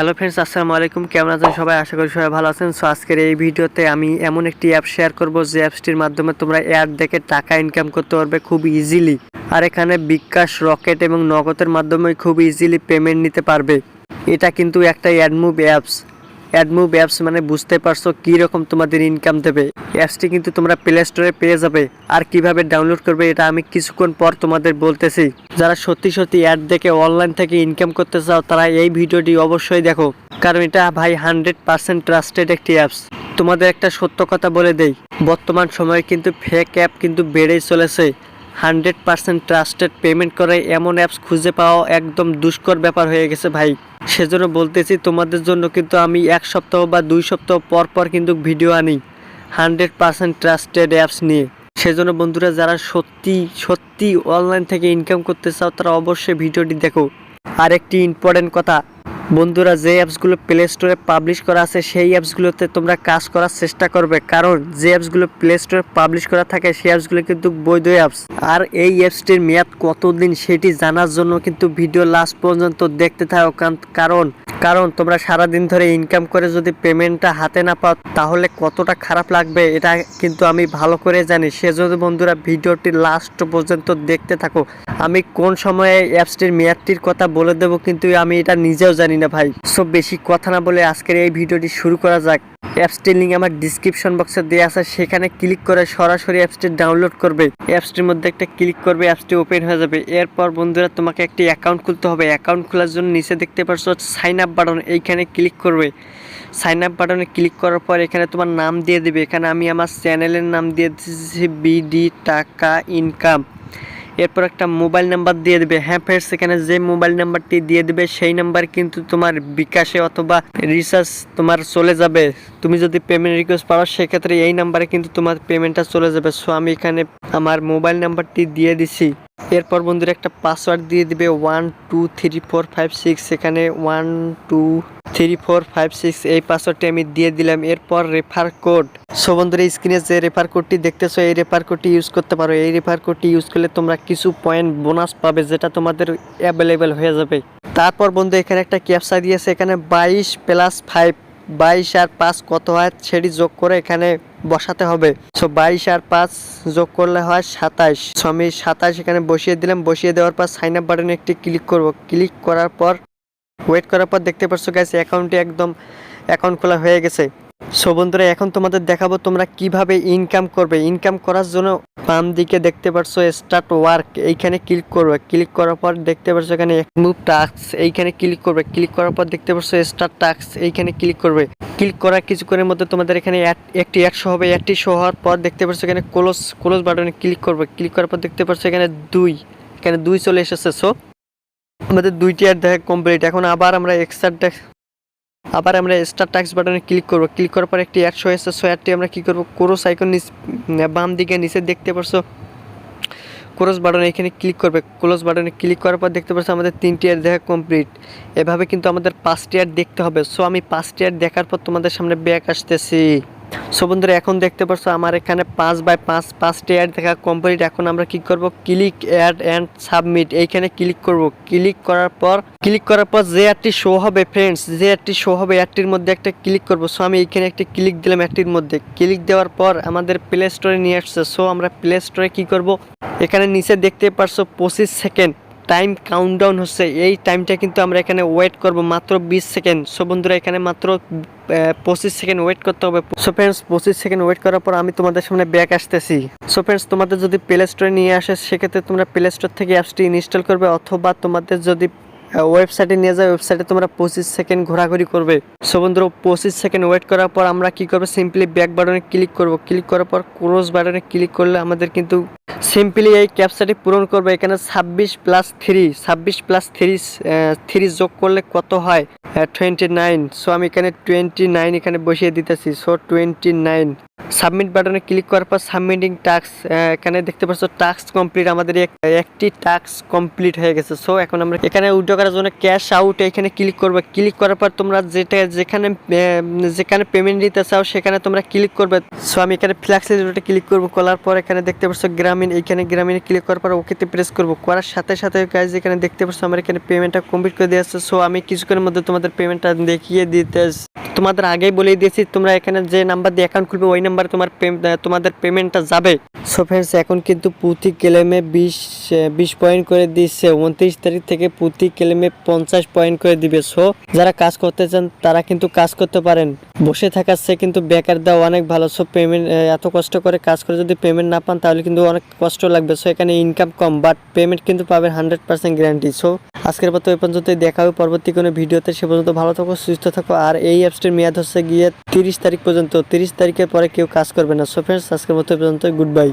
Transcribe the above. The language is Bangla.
হ্যালো ফ্রেন্ডস, আসসালামু আলাইকুম। কেমন আছেন সবাই? আশা করি সবাই ভালো আছেন। সো আজকের এই ভিডিওতে আমি এমন একটি অ্যাপ শেয়ার করব যে অ্যাপসটির মাধ্যমে তোমরা অ্যাড দেখে টাকা ইনকাম করতে পারবে খুব ইজিলি। আর এখানে বিকাশ, রকেট এবং নগদের মাধ্যমে খুব ইজিলি পেমেন্ট নিতে পারবে। এটা কিন্তু একটা অ্যাডমুভ অ্যাপস মানে বুঝতে পারছো কী রকম তোমাদের ইনকাম দেবে। অ্যাপসটি কিন্তু তোমরা প্লে স্টোরে পেয়ে যাবে। আর কিভাবে ডাউনলোড করবে এটা আমি কিছুক্ষণ পর তোমাদের বলতেছি। যারা সত্যি অ্যাড দেখে অনলাইন থেকে ইনকাম করতে চাও তারা এই ভিডিওটি অবশ্যই দেখো, কারণ এটা ভাই 100% ট্রাস্টেড একটি অ্যাপস। তোমাদের একটা সত্য কথা বলে দেই, বর্তমান সময়ে কিন্তু ফেক অ্যাপ কিন্তু বেড়েই চলেছে। 100% ট্রাস্টেড পেমেন্ট করে এমন অ্যাপস খুঁজে পাওয়া একদম দুষ্কর ব্যাপার হয়ে গেছে ভাই। সেজন্য বলতেছি, তোমাদের জন্য কিন্তু আমি 1 সপ্তাহ বা 2 সপ্তাহ পর কিন্তু ভিডিও আনি 100% ট্রাস্টেড অ্যাপস নিয়ে। সেজন্য বন্ধুরা, যারা সত্যি অনলাইন থেকে ইনকাম করতে চাও তারা অবশ্যই ভিডিওটি দেখো। আর একটি ইম্পর্টেন্ট কথা বন্ধুরা, যে অ্যাপসগুলো প্লে স্টোরে পাবলিশ করা আছে সেই অ্যাপসগুলোতে তোমরা কাজ করার চেষ্টা করবে, কারণ যে অ্যাপসগুলো প্লে স্টোরে পাবলিশ করা থাকে সেই অ্যাপসগুলো কিন্তু বৈধ অ্যাপস। আর এই অ্যাপসটির মেয়াদ কতদিন সেটি জানার জন্য কিন্তু ভিডিও লাস্ট পর্যন্ত দেখতে থাকো, কারণ তোমরা সারাদিন ধরে ইনকাম করে যদি পেমেন্টটা হাতে না পাও তাহলে কতটা খারাপ লাগবে এটা কিন্তু আমি ভালো করে জানি। সেজন্য বন্ধুরা, ভিডিওটি লাস্ট পর্যন্ত দেখতে থাকো। আমি কোন সময়ে অ্যাপসটির মেয়াদটির কথা বলে দেবো, কিন্তু আমি এটা নিজেও জানি না ভাই। সো বেশি কথা না বলে আজকের এই ভিডিওটি শুরু করা যাক। অ্যাপসটির লিঙ্ক আমার ডিসক্রিপশন বক্সে দেওয়া আছে, সেখানে ক্লিক করে সরাসরি অ্যাপসটি ডাউনলোড করবে। অ্যাপসটির মধ্যে একটা ক্লিক করবে, অ্যাপসটি ওপেন হয়ে যাবে। এরপর বন্ধুরা, তোমাকে একটি অ্যাকাউন্ট খুলতে হবে। অ্যাকাউন্ট খোলার জন্য নিচে দেখতে পাচ্ছ সাইন আপ বাটন, এইখানে ক্লিক করবে। সাইন আপ বাটনে ক্লিক করার পর এখানে তোমার নাম দিয়ে দিবে। এখানে আমি আমার চ্যানেলের নাম দিয়ে দিচ্ছি বিডি টাকা ইনকাম। এরপর একটা মোবাইল নাম্বার দিয়ে দেবে। হ্যাঁ ফ্রেন্ডস, এখানে যে মোবাইল নাম্বারটি দিয়ে দেবে সেই নাম্বার কিন্তু তোমার বিকাশে অথবা রিচার্জ তোমার চলে যাবে। তুমি যদি পেমেন্ট রিকোয়েস্ট পাও সেক্ষেত্রে এই নাম্বারে কিন্তু তোমার পেমেন্টটা চলে যাবে। সো আমি এখানে আমার মোবাইল নাম্বারটি দিয়ে দিছি। এরপর বন্ধুরা একটা পাসওয়ার্ড দিয়ে দিবে 123456। এখানে 123456 এই পাসওয়ার্ডটি আমি দিয়ে দিলাম। এরপর রেফার কোড। সো বন্ধুরা, স্ক্রিনে যে রেফার কোডটি দেখতেছো এই রেফার কোডটি ইউজ করতে পারো। এই রেফার কোডটি ইউজ করলে তোমরা কিছু পয়েন্ট বোনাস পাবে, যেটা তোমাদের অ্যাভেলেবেল হয়ে যাবে। তারপর বন্ধু, এখানে একটা ক্যাপচা দিয়েছে। এখানে 22 + 5, 22 আর 5 কত হয় সেটি যোগ করে এখানে বসাতে হবে। সো 22 আর 5 যোগ করলে হয় 27। সো আমি 27 এখানে বসিয়ে দিলাম। বসিয়ে দেওয়ার পর সাইন আপ বাটনে একটি ক্লিক করব। ক্লিক করার পর ওয়েট করার পর দেখতে পাচ্ছ গাইস, অ্যাকাউন্ট খোলা হয়ে গেছে। সো বন্ধুরা, এখন তোমাদের দেখাবো তোমরা কিভাবে ইনকাম করবে। ইনকাম করার জন্য বাম দিকে দেখতে পাচ্ছ স্টার্ট ওয়ার্ক, এইখানে ক্লিক করবে। ক্লিক করার পর দেখতে পাচ্ছ এখানে মুভ টাস্ক, এইখানে ক্লিক করবে। ক্লিক করার পর দেখতে পাচ্ছ স্টার্ট টাস্ক, এইখানে ক্লিক করবে। ক্লিক করার কিছুক্ষণের মধ্যে তোমাদের এখানে একটি অ্যাড শো হবে। অ্যাডটি শো হওয়ার পর দেখতে পাচ্ছ এখানে ক্লোজ বাটনে ক্লিক করবে। ক্লিক করার পর দেখতে পাচ্ছ এখানে 2 চলে এসেছে। সো আমাদের 2টি অ্যাড দেখা কমপ্লিট। এখন আবার আমরা স্টার টাস্ক বাটনে ক্লিক করব। ক্লিক করার পর একটি 100 এসেছে। সো অ্যাডটি আমরা কী করবো, ক্রস আইকন বাম দিকে নিচে দেখতে পাচ্ছ ক্লোজ বাটনে, এখানে ক্লিক করবে। ক্লোজ বাটনে ক্লিক করার পর দেখতে পাচ্ছ আমাদের 3টি অ্যাড দেখা কমপ্লিট। এভাবে কিন্তু আমাদের 5টি অ্যাড দেখতে হবে। সো আমি 5টি অ্যাড দেখার পর তোমাদের সামনে ব্যাক আসতেছি। সো বন্ধুরা, এখন দেখতে পাচ্ছ আমার এখানে 5/5 অ্যাড দেখা কমপ্লিট। এখন আমরা কি করব, ক্লিক অ্যাড অ্যান্ড সাবমিট, এইখানে ক্লিক করব। ক্লিক করার পর যে অ্যাডটি শো হবে ফ্রেন্ডস, অ্যাডটির মধ্যে একটা ক্লিক করব। সো আমি এইখানে একটা ক্লিক দিলাম অ্যাডটির মধ্যে। ক্লিক দেওয়ার পর আমাদের প্লে স্টোরে নিয়ে আসছে। সো আমরা প্লে স্টোরে কি করব, এখানে নিচে দেখতে পাচ্ছ 25 সেকেন্ড টাইম কাউন্টডাউন হচ্ছে। এই টাইমটা কিন্তু আমরা এখানে ওয়েট করব মাত্র 20 সেকেন্ড। সো বন্ধুরা, এখানে মাত্র 25 সেকেন্ড ওয়েট করতে হবে। সো ফ্রেন্ডস, 25 সেকেন্ড ওয়েট করার পর আমি তোমাদের সামনে ব্যাক আসতেছি। সো ফ্রেন্ডস, তোমাদের যদি প্লে স্টোরে নিয়ে আসে সেক্ষেত্রে তোমরা প্লে স্টোর থেকে অ্যাপসটি ইনস্টল করবে, অথবা তোমাদের যদি ওয়েবসাইটে নিয়ে যায় ওয়েবসাইটে তোমরা 25 সেকেন্ড ঘোরাঘুরি করবে। সো বন্ধুরা, 25 সেকেন্ড ওয়েট করার পর আমরা কি করবো, সিম্পলি ব্যাক বাটনে ক্লিক করব। ক্লিক করার পর ক্লোজ বাটনে ক্লিক করলে আমাদের কিন্তু সিম্পলি এই ক্যাপচাটি পূরণ করবে। এখানে 26+3 যোগ করলে কত হয়, 29। সো আমি এখানে 29 এখানে বসিয়ে দিতেছি। সো 29। সাবমিট বাটনে ক্লিক করার পর সাবমিটিং টাস্ক, এখানে দেখতে পাচ্ছ টাস্ক কমপ্লিট। আমাদের একটি টাস্ক কমপ্লিট হয়ে গেছে। সো এখন আমরা এখানে উইথড্র করার জন্য ক্যাশ আউট এখানে ক্লিক করবে। ক্লিক করার পর তোমরা যেখানে পেমেন্ট দিতে চাও সেখানে তোমরা ক্লিক করবে। সো আমি এখানে ফ্লেক্সিবিলিটি ক্লিক করবো। করার পর এখানে দেখতে পাচ্ছ গ্রামীণ, এইখানে গ্রামীণে ক্লিক করার পর ওকেতে প্রেস করবো। করার সাথে সাথে গাইজ এখানে দেখতে পাচ্ছ আমার এখানে পেমেন্টটা কমপ্লিট করে দিয়েছে। সো আমি কিছুক্ষণের মধ্যে তোমাদের তোমাদের পেমেন্টটা দেখিয়ে দিতে তোমাদের আগেই বলে দিয়েছি, তোমরা এখানে যে নাম্বার দিয়ে অ্যাকাউন্ট খুলবে ওই নাম্বারে তোমাদের পেমেন্টটা যাবে। সো ফ্রেন্ডস, এখন কিন্তু প্রতি ক্লেমে 20 পয়েন্ট করে দিচ্ছে। 29 তারিখ থেকে প্রতি ক্লেমে 50 পয়েন্ট করে দিবে। সো যারা কাজ করতে চান তারা কিন্তু কাজ করতে পারেন। বসে থাকার চেয়ে কিন্তু বেকার দেওয়া অনেক ভালো। সো পেমেন্ট এত কষ্ট করে কাজ করে যদি পেমেন্ট না পান তাহলে কিন্তু অনেক কষ্ট লাগবে। সো এখানে ইনকাম কম বাট পেমেন্ট কিন্তু পাবেন 100% গ্যারান্টি। সো আজকের মতো এই পর্যন্তই, দেখা হবে পরবর্তী কোনো ভিডিওতে। সে পর্যন্ত ভালো থাকো, সুস্থ থাকো। আর এই অ্যাপসটির মেয়াদ হচ্ছে গিয়ে 30 তারিখ পর্যন্ত। 30 তারিখের পরে কেউ কাজ করবে না। সো ফ্রেন্ডস, আজকের মতো এই পর্যন্ত, গুড বাই।